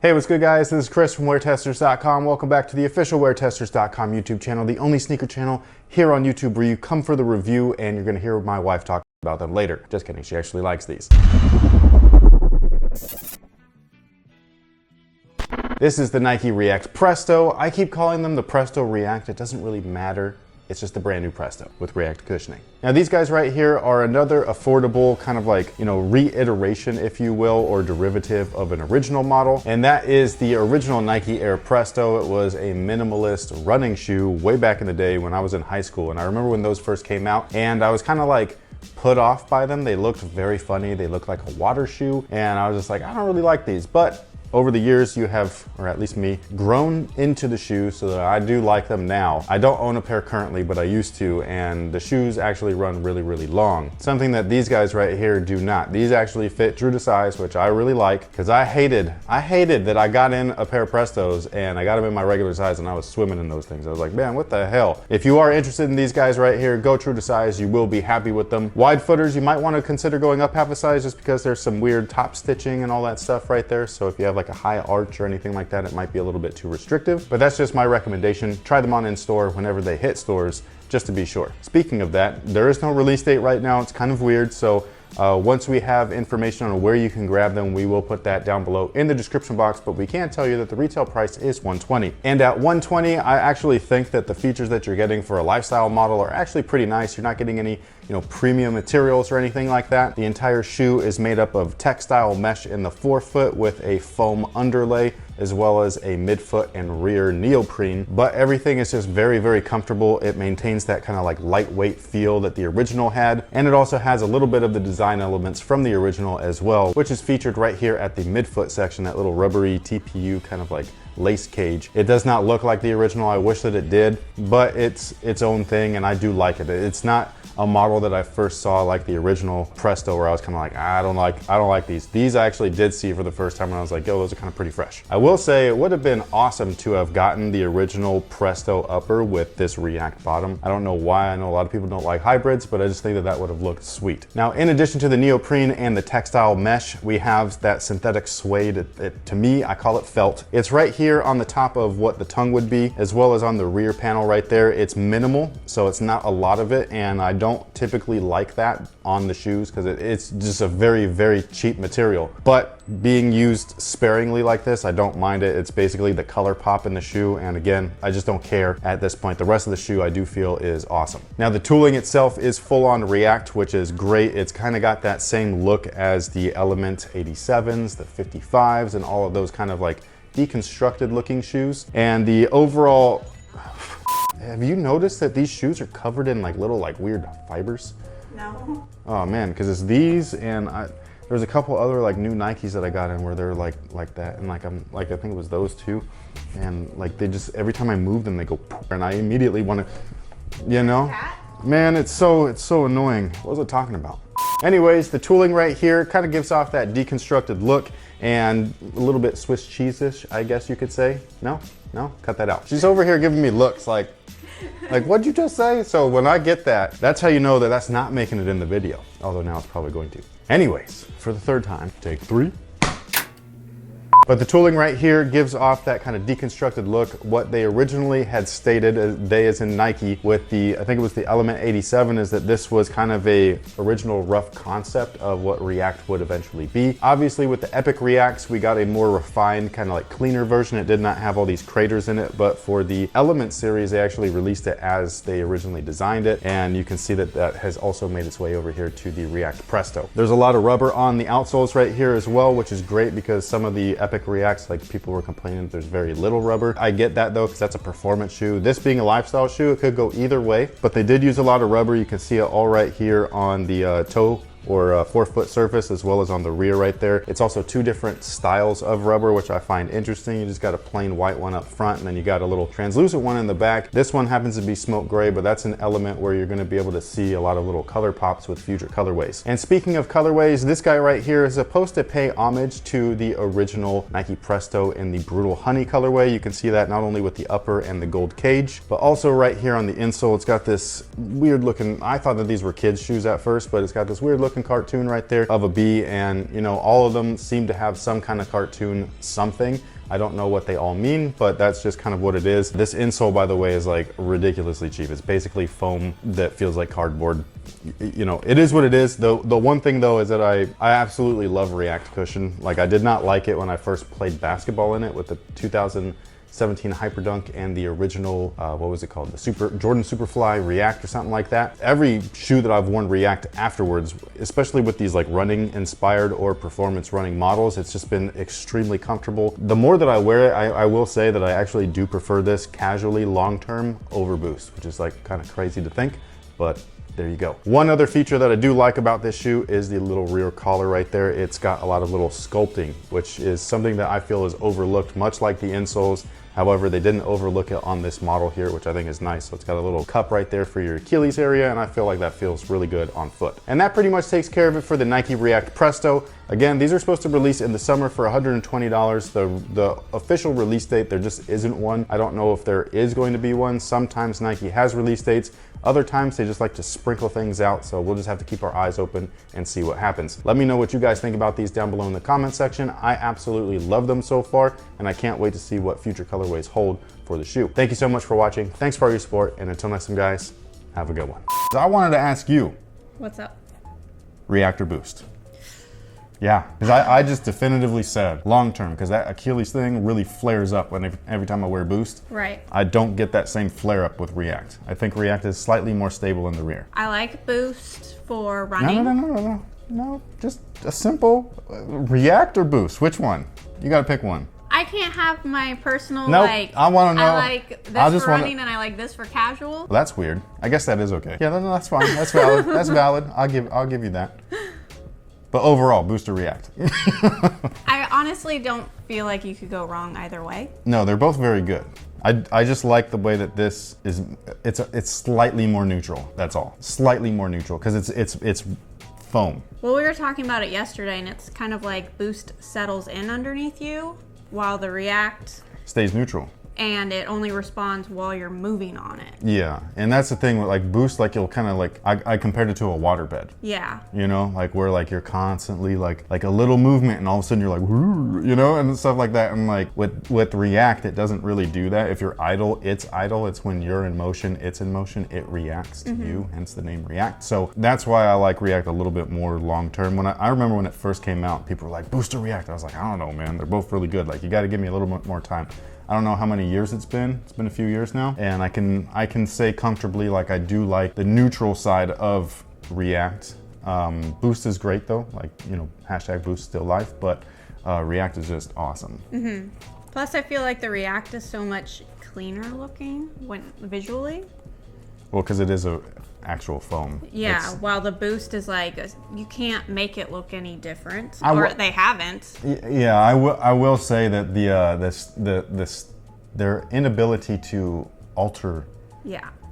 Hey, what's good guys? This is Chris from WearTesters.com. Welcome back to the official WearTesters.com YouTube channel, the only sneaker channel here on YouTube where you come for the review and you're gonna hear my wife talk about them later. Just kidding, she actually likes these. This is the Nike React Presto. I keep calling them the Presto React. It doesn't really matter. It's just a brand new Presto with React cushioning. Now these guys right here are another affordable kind of like, reiteration, if you will, or derivative of an original model. And that is the original Nike Air Presto. It was a minimalist running shoe way back in the day when I was in high school. And I remember when those first came out and I was kind of like put off by them. They looked very funny. They looked like a water shoe. And I was just like, I don't really like these. But over the years you have, or at least me, grown into the shoes so that I do like them now. I don't own a pair currently, but I used to, and the shoes actually run really, really long. Something that these guys right here do not. These actually fit true to size, which I really like, because I hated that I got in a pair of Prestos and I got them in my regular size and I was swimming in those things. I was like, man, what the hell? If you are interested in these guys right here, go true to size. You will be happy with them. Wide footers, you might want to consider going up half a size just because there's some weird top stitching and all that stuff right there. So if you have like a high arch or anything like that, it might be a little bit too restrictive, but that's just my recommendation. Try them on in store whenever they hit stores, just to be sure. Speaking of that, there is no release date right now. It's kind of weird. So once we have information on where you can grab them, we will put that down below in the description box, but we can tell you that the retail price is $120. And at $120, I actually think that the features that you're getting for a lifestyle model are actually pretty nice. You're not getting any, premium materials or anything like that. The entire shoe is made up of textile mesh in the forefoot with a foam underlay, as well as a midfoot and rear neoprene, but everything is just very, very comfortable. It maintains that kind of like lightweight feel that the original had, and it also has a little bit of the design elements from the original as well, which is featured right here at the midfoot section, that little rubbery TPU kind of like lace cage. It does not look like the original. I wish that it did, but it's its own thing and I do like it. It's not a model that I first saw like the original Presto where I was kind of like, I don't like these. These I actually did see for the first time and I was like, yo, those are kind of pretty fresh. I will say it would have been awesome to have gotten the original Presto upper with this React bottom. I don't know why. I know a lot of people don't like hybrids, but I just think that that would have looked sweet. Now, in addition to the neoprene and the textile mesh, we have that synthetic suede. To me, I call it felt. It's right here on the top of what the tongue would be, as well as on the rear panel right there. It's minimal, so it's not a lot of it, and I don't typically like that on the shoes because it's just a very, very cheap material. But being used sparingly like this, I don't mind it. It's basically the color pop in the shoe, and again, I just don't care at this point. The rest of the shoe I do feel is awesome. Now the tooling itself is full-on React, which is great. It's kind of got that same look as the Element 87s, the 55s, and all of those kind of like deconstructed looking shoes. And the overall, have you noticed that these shoes are covered in like little like weird fibers? No. Oh man, because it's these and there's a couple other like new Nikes that I got in where they're like that, and I think it was those two, and like they just, every time I move them they go poof, and I immediately want to, man, it's so annoying. What was I talking about? Anyways, the tooling right here kind of gives off that deconstructed look and a little bit Swiss cheese-ish, I guess you could say. No, cut that out. She's over here giving me looks like what'd you just say? So when I get that, that's how you know that that's not making it in the video. Although now it's probably going to. Anyways, for the third time, take 3. But the tooling right here gives off that kind of deconstructed look. What they originally had stated, they as in Nike, with the, I think it was the Element 87, is that this was kind of a original rough concept of what React would eventually be. Obviously with the Epic Reacts, we got a more refined, kind of like cleaner version. It did not have all these craters in it, but for the Element series, they actually released it as they originally designed it. And you can see that that has also made its way over here to the React Presto. There's a lot of rubber on the outsoles right here as well, which is great because some of the Epic Reacts, like people were complaining that there's very little rubber. I get that though, because that's a performance shoe. This being a lifestyle shoe, it could go either way, but they did use a lot of rubber. You can see it all right here on the toe or forefoot surface, as well as on the rear right there. It's also 2 different styles of rubber, which I find interesting. You just got a plain white one up front, and then you got a little translucent one in the back. This one happens to be smoke gray, but that's an element where you're gonna be able to see a lot of little color pops with future colorways. And speaking of colorways, this guy right here is supposed to pay homage to the original Nike Presto in the Brutal Honey colorway. You can see that not only with the upper and the gold cage, but also right here on the insole, it's got this weird looking, I thought that these were kids' shoes at first, but it's got this weird looking cartoon right there of a bee, and all of them seem to have some kind of cartoon something. I don't know what they all mean, but that's just kind of what it is. This insole, by the way, is like ridiculously cheap. It's basically foam that feels like cardboard. You know, it is what it is. The one thing though is that I absolutely love React cushion. Like, I did not like it when I first played basketball in it with the 2017 Hyperdunk and the original, what was it called? The Jordan Superfly React or something like that. Every shoe that I've worn React afterwards, especially with these like running inspired or performance running models, it's just been extremely comfortable. The more that I wear it, I will say that I actually do prefer this casually long-term over Boost, which is like kind of crazy to think, but there you go. One other feature that I do like about this shoe is the little rear collar right there. It's got a lot of little sculpting, which is something that I feel is overlooked, much like the insoles. However, they didn't overlook it on this model here, which I think is nice. So it's got a little cup right there for your Achilles area, and I feel like that feels really good on foot. And that pretty much takes care of it for the Nike React Presto. Again, these are supposed to release in the summer for $120. The official release date, there just isn't one. I don't know if there is going to be one. Sometimes Nike has release dates. Other times they just like to sprinkle things out, so we'll just have to keep our eyes open and see what happens. Let me know what you guys think about these down below in the comment section. I absolutely love them so far, and I can't wait to see what future colorways hold for the shoe. Thank you so much for watching. Thanks for all your support, and until next time, guys, have a good one. I wanted to ask you. What's up? React or Boost? Yeah, because I just definitively said long-term, because that Achilles thing really flares up every time I wear Boost. Right. I don't get that same flare-up with React. I think React is slightly more stable in the rear. I like Boost for running. No, just a simple React or Boost. Which one? You gotta pick one. I can't have my personal, Nope, I wanna know. I like this for running and I like this for casual. Well, that's weird. I guess that is okay. Yeah, no, that's fine. That's valid. That's valid. I'll give you that. But overall, Boost or React? I honestly don't feel like you could go wrong either way. No, they're both very good. I just like the way that this is. It's slightly more neutral. That's all. Slightly more neutral because it's foam. Well, we were talking about it yesterday, and it's kind of like Boost settles in underneath you, while the React stays neutral. And it only responds while you're moving on it. Yeah, and that's the thing with like Boost, like you'll kind of like, I compared it to a waterbed. Yeah. You know, like where like you're constantly like a little movement and all of a sudden you're like, you know, and stuff like that. And like with React, it doesn't really do that. If you're idle, it's idle. It's when you're in motion, it's in motion. It reacts to you, hence the name React. So that's why I like React a little bit more long-term. When I remember when it first came out, people were like, Boost or React? I was like, I don't know, man. They're both really good. Like you got to give me a little bit more time. I don't know how many years it's been. It's been a few years now. And I can say comfortably, like I do like the neutral side of React. Boost is great though. Like, you know, hashtag Boost still life, but React is just awesome. Plus I feel like the React is so much cleaner looking visually. Well, because it is a actual foam. Yeah, while the Boost is like, you can't make it look any different, or they haven't. Yeah, I will say that their inability to alter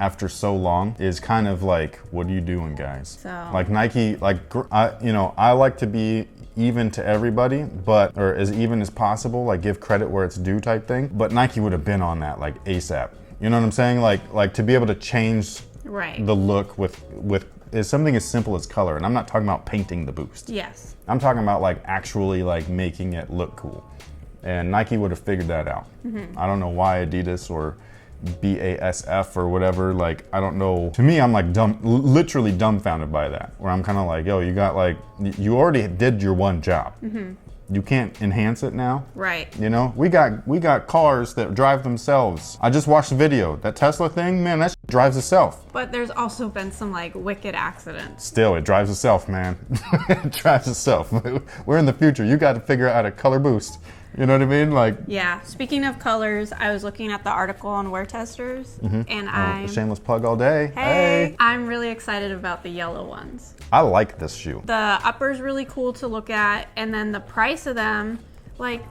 after so long is kind of like, what are you doing, guys? So like Nike, like I like to be even to everybody, or as even as possible, like give credit where it's due type thing. But Nike would have been on that like ASAP. You know what I'm saying? Like to be able to change the look with is something as simple as color, and I'm not talking about painting the Boost. Yes. I'm talking about like actually like making it look cool, and Nike would have figured that out. I don't know why Adidas or BASF or whatever, like I don't know. To me, I'm like literally dumbfounded by that. Where I'm kind of like, yo, you got like you already did your one job. You can't enhance it now. Right. You know, we got cars that drive themselves. I just watched the video. That Tesla thing, man, that shit drives itself. But there's also been some like wicked accidents. Still, it drives itself, man. It drives itself. We're in the future. You got to figure out how to color Boost. You know what I mean? Like. Yeah. Speaking of colors, I was looking at the article on WearTesters, and I'm shameless plug all day. Hey, I'm really excited about the yellow ones. I like this shoe. The upper's really cool to look at, and then the price of them, like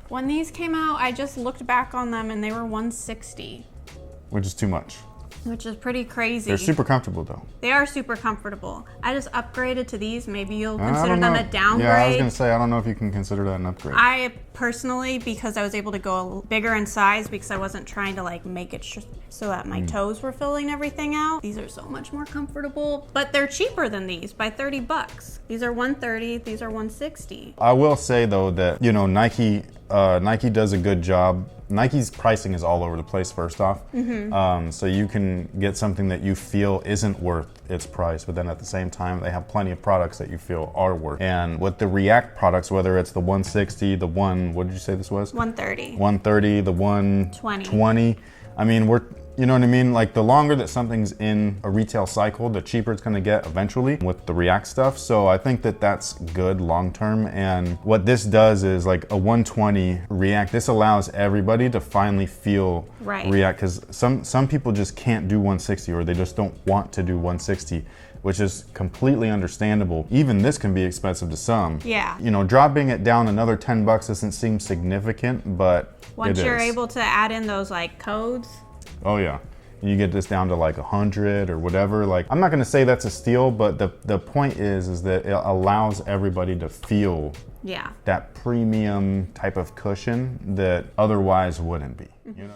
when these came out, I just looked back on them and they were $160. Which is too much. which is pretty crazy. They're super comfortable though. They are super comfortable. I just upgraded to these. Maybe you'll I consider don't them know. a downgrade. Yeah, I was gonna say, I don't know if you can consider that an upgrade. I personally, because I was able to go bigger in size because I wasn't trying to like make it so that my toes were filling everything out. These are so much more comfortable, but they're cheaper than these by $30. These are $130, these are $160. I will say though that, you know, Nike does a good job. Nike's pricing is all over the place, first off. So you can get something that you feel isn't worth its price, but then at the same time, they have plenty of products that you feel are worth. And with the React products, whether it's the 160, the what did you say this was? 130. 130, the 120. I mean, you know what I mean? Like the longer that something's in a retail cycle, the cheaper it's gonna get eventually with the React stuff. So I think that that's good long term. And what this does is like a 120 React, this allows everybody to finally feel React, because some people just can't do 160 or they just don't want to do 160, which is completely understandable. Even this can be expensive to some. Yeah. You know, dropping it down another $10 doesn't seem significant, but once you're able to add in those like codes. Oh yeah, you get this down to like 100 or whatever. Like, I'm not gonna say that's a steal, but the point is that it allows everybody to feel that premium type of cushion that otherwise wouldn't be. You know?